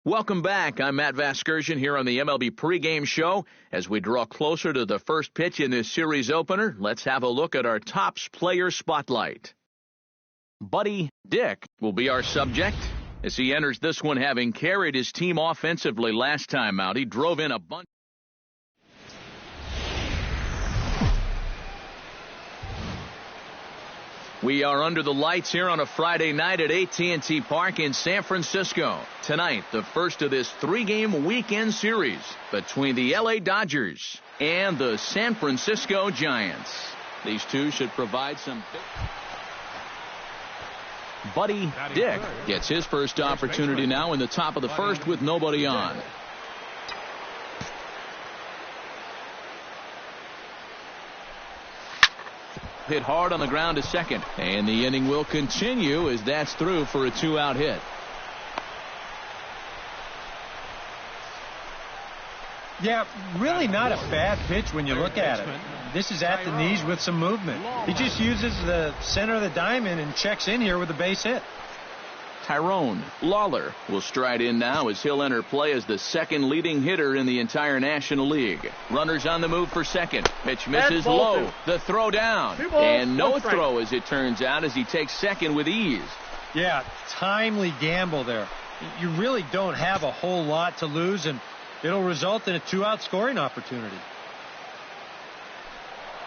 Welcome back. I'm Matt Vasgersian here on the MLB pregame show. As we draw closer to the first pitch in this series opener, let's have a look at our Topps player spotlight. Buddy Dick will be our subject as he enters this one, having carried his team offensively last time out. He drove in a bunch. We are under the lights here on a Friday night at AT&T Park in San Francisco. Tonight, the first of this three-game weekend series between the LA Dodgers and the San Francisco Giants. These two should provide some... Buddy Dick gets his first opportunity now in the top of the first with nobody on. Hit hard on the ground to second, and the inning will continue as that's through for a two-out hit. Yeah, really not a bad pitch when you look at it. This is at the knees with some movement. He just uses the center of the diamond and checks in here with a base hit. Tyrone Lawler will stride in now as he'll enter play as the second leading hitter in the entire National League. Runners on the move for second. Pitch misses low. The throw down. And no throw, as it turns out, as he takes second with ease. Yeah, timely gamble there. You really don't have a whole lot to lose, and it'll result in a two-out scoring opportunity.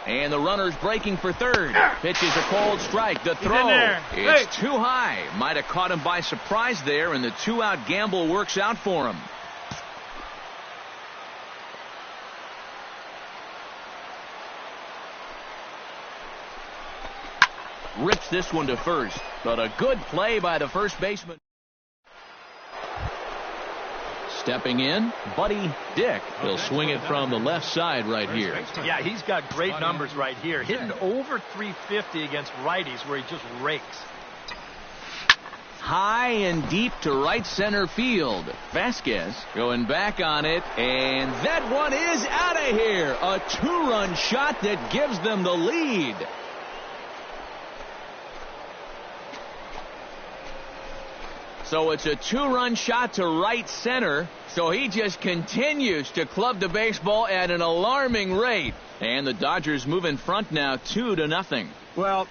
And the runner's breaking for third. Pitches a cold strike. The throw. It's too high. Might have caught him by surprise there, and the two-out gamble works out for him. Rips this one to first, but a good play by the first baseman. Stepping in, Buddy Dick. He'll swing it from the left side right here. Yeah, he's got great numbers right here. Hitting over 350 against righties where he just rakes. High and deep to right center field. Vasquez going back on it, and that one is out of here. A two-run shot that gives them the lead. So it's a two-run shot to right center. So he just continues to club the baseball at an alarming rate. And the Dodgers move in front now 2-0. Well,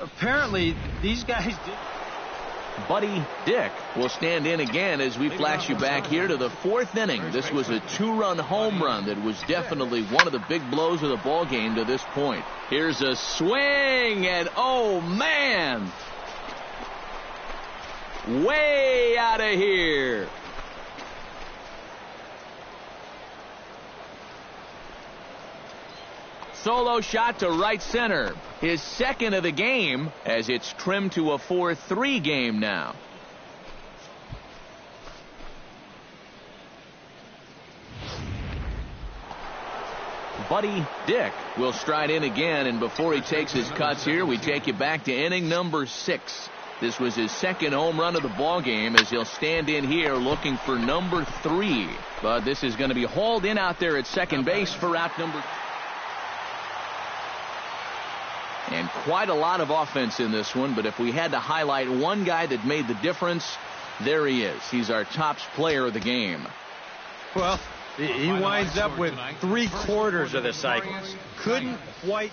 apparently these guys did. Buddy Dick will stand in again as we flash you back here to the fourth inning. This was a two-run home run that was definitely one of the big blows of the ball game to this point. Here's a swing, and oh man, way out of here. Solo shot to right center. His second of the game as it's trimmed to a 4-3 game now. Buddy Dick will stride in again, and before he takes his cuts here, we take you back to inning number 6. This was his second home run of the ball game as he'll stand in here looking for number 3. But this is going to be hauled in out there at second base for out number 2. And quite a lot of offense in this one, but if we had to highlight one guy that made the difference, there he is. He's our Topps player of the game. Well, he winds up with 3/4 of the cycles. Couldn't quite.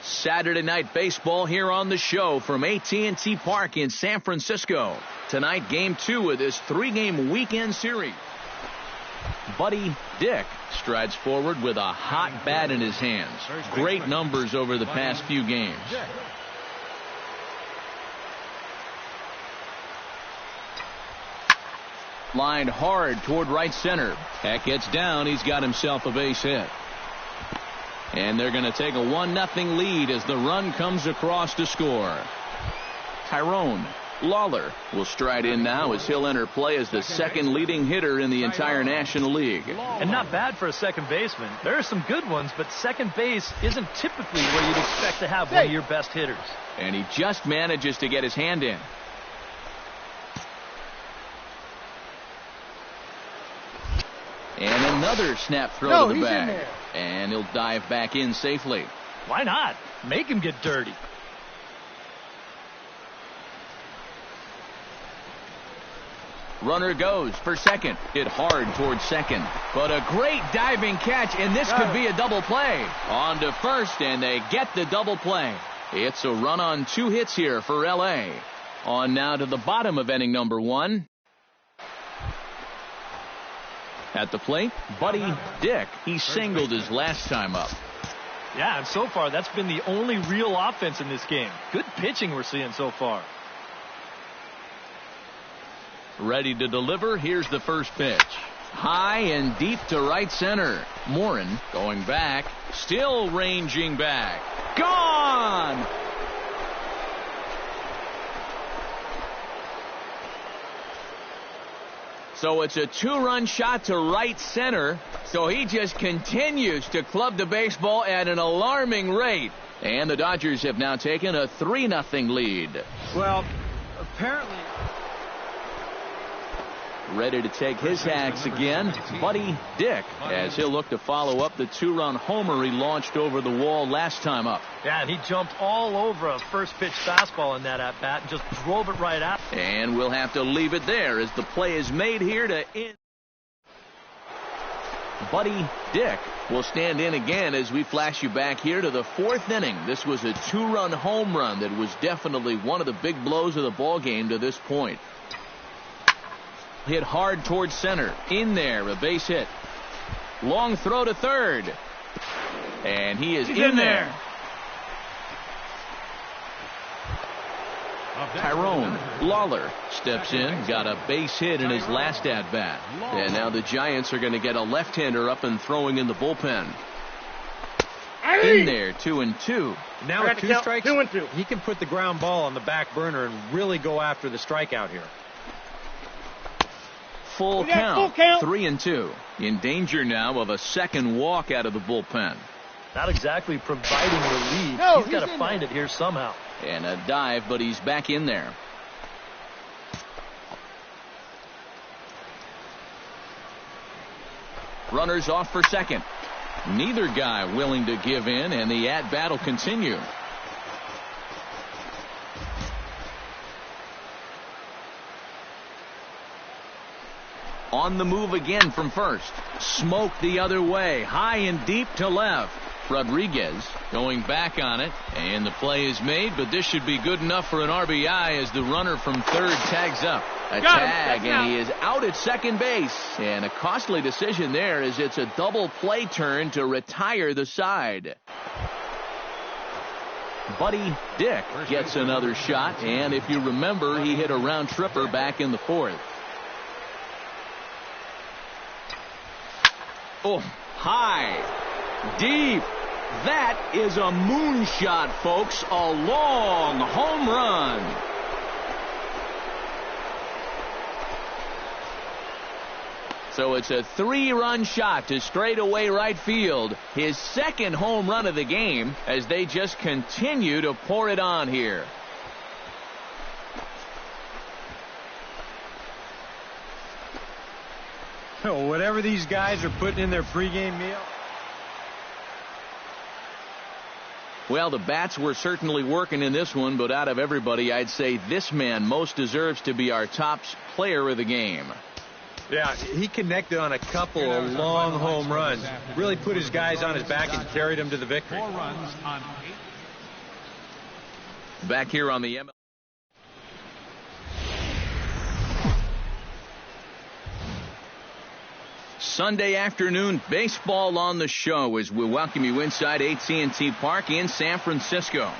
Saturday night baseball here on the show from AT&T Park in San Francisco. Tonight, game 2 of this 3-game weekend series. Buddy Dick strides forward with a hot bat in his hands. Great numbers over the past few games. Lined hard toward right center. That gets down. He's got himself a base hit. And they're going to take a 1-0 lead as the run comes across to score. Tyrone Lawler will stride in now as he'll enter play as the second leading hitter in the entire National League. And not bad for a second baseman. There are some good ones, but second base isn't typically where you'd expect to have one of your best hitters. And he just manages to get his hand in. And another snap throw to the bag. And he'll dive back in safely. Why not? Make him get dirty. Runner goes for second. Hit hard towards second. But a great diving catch, and this could be a double play. On to first, and they get the double play. It's a run on 2 hits here for L.A. On now to the bottom of inning number 1. At the plate, Buddy Dick. He singled his last time up. Yeah, and so far that's been the only real offense in this game. Good pitching we're seeing so far. Ready to deliver. Here's the first pitch. High and deep to right center. Morin going back. Still ranging back. Gone! So it's a 2-run shot to right center. So he just continues to club the baseball at an alarming rate. And the Dodgers have now taken a 3-0 lead. Well, apparently... Ready to take his hacks again, Buddy Dick, as he'll look to follow up the 2-run homer he launched over the wall last time up. Yeah, and he jumped all over a first-pitch fastball in that at-bat and just drove it right out. And we'll have to leave it there as the play is made here to end. Buddy Dick will stand in again as we flash you back here to the 4th inning. This was a 2-run home run that was definitely one of the big blows of the ball game to this point. Hit hard towards center. In there, a base hit. Long throw to third. And he is in there. Tyrone Lawler steps in, got a base hit in his last at-bat. And now the Giants are going to get a left-hander up and throwing in the bullpen. In there, 2-2. Now with 2 strikes, 2-2. He can put the ground ball on the back burner and really go after the strikeout here. Full count. 3-2. In danger now of a second walk out of the bullpen. Not exactly providing relief. No, he's got to find it here somehow. And a dive, but he's back in there. Runners off for second. Neither guy willing to give in, and the at-bat will continue. On the move again from first. Smoke the other way. High and deep to left. Rodriguez going back on it. And the play is made, but this should be good enough for an RBI as the runner from third tags up. A tag, and he is out at second base. And a costly decision there as it's a double play turn to retire the side. Buddy Dick gets another shot, and if you remember, he hit a round tripper back in the 4th. Oh, high, deep. That is a moonshot, folks. A long home run. So it's a 3-run shot to straightaway right field. His second home run of the game as they just continue to pour it on here. Whatever these guys are putting in their pregame meal. Well, the bats were certainly working in this one, but out of everybody, I'd say this man most deserves to be our top player of the game. Yeah, he connected on a couple of long home runs. Really put his guys on his back and carried them to the victory. 4 runs on 8. Back here on the MLB. Sunday afternoon baseball on the show as we welcome you inside AT&T Park in San Francisco.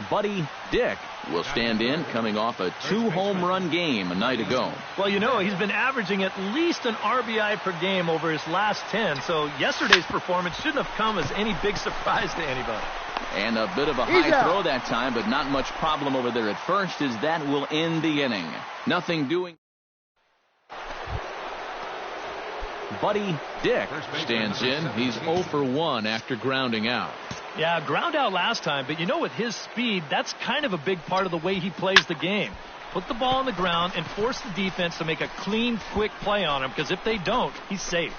Buddy Dick will stand in coming off a 2-home run game a night ago. Well, you know, he's been averaging at least an RBI per game over his last 10, so yesterday's performance shouldn't have come as any big surprise to anybody. And a bit of a high throw that time, but not much problem over there at first as that will end the inning. Nothing doing. Buddy Dick stands in. He's 0 for 1 after grounding out. Yeah, ground out last time, but you know, with his speed, that's kind of a big part of the way he plays the game. Put the ball on the ground and force the defense to make a clean, quick play on him, because if they don't, he's safe.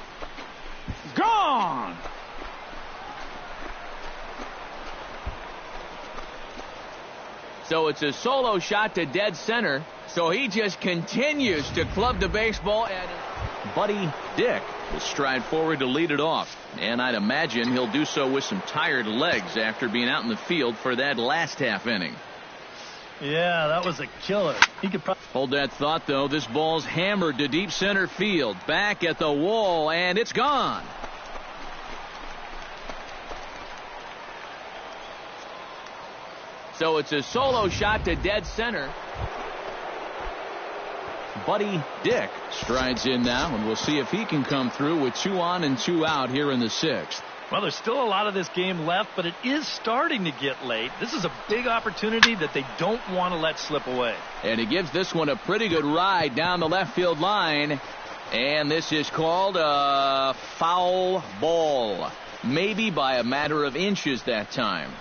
Gone! So it's a solo shot to dead center. So he just continues to club the baseball, and Buddy Dick will stride forward to lead it off. And I'd imagine he'll do so with some tired legs after being out in the field for that last half inning. Yeah, that was a killer. He could probably hold that thought, though. This ball's hammered to deep center field. Back at the wall, and it's gone. So it's a solo shot to dead center. Buddy Dick strides in now, and we'll see if he can come through with 2 on and 2 out here in the 6th. Well, there's still a lot of this game left, but it is starting to get late. This is a big opportunity that they don't want to let slip away. And he gives this one a pretty good ride down the left field line. And this is called a foul ball. Maybe by a matter of inches that time.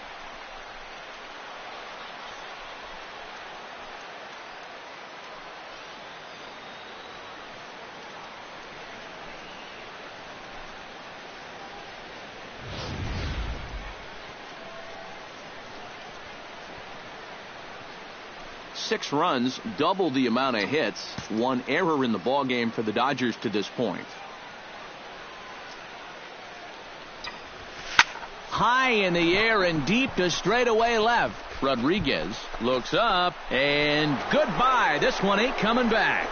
Six runs, double the amount of hits. 1 error in the ballgame for the Dodgers to this point. High in the air and deep to straightaway left. Rodriguez looks up, and goodbye. This one ain't coming back.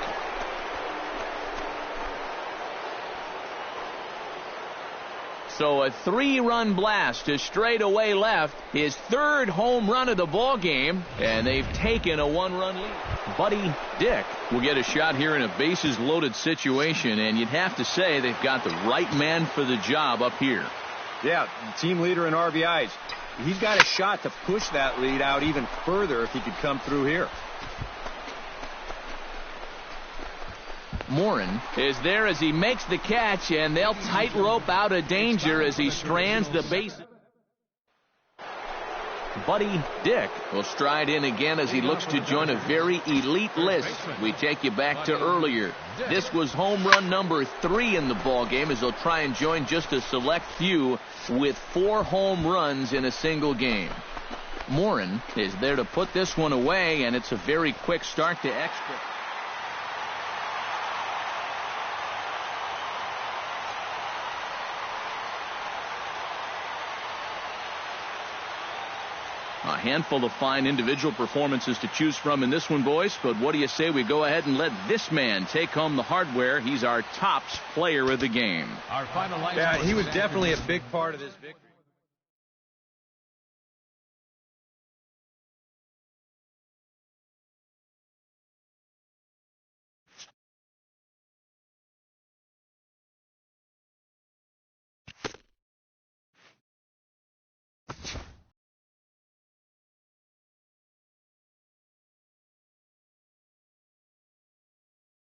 So a 3-run blast to straightaway left, his 3rd home run of the ball game, and they've taken a 1-run lead. Buddy Dick will get a shot here in a bases-loaded situation, and you'd have to say they've got the right man for the job up here. Yeah, team leader in RBIs. He's got a shot to push that lead out even further if he could come through here. Morin is there as he makes the catch, and they'll tightrope out of danger as he strands the bases. Buddy Dick will stride in again as he looks to join a very elite list. We take you back to earlier. This was home run number 3 in the ballgame as they'll try and join just a select few with 4 home runs in a single game. Morin is there to put this one away, and it's a very quick start to extra. A handful of fine individual performances to choose from in this one, boys. But what do you say we go ahead and let this man take home the hardware? He's our tops player of the game. Yeah, he was definitely a big part of this victory.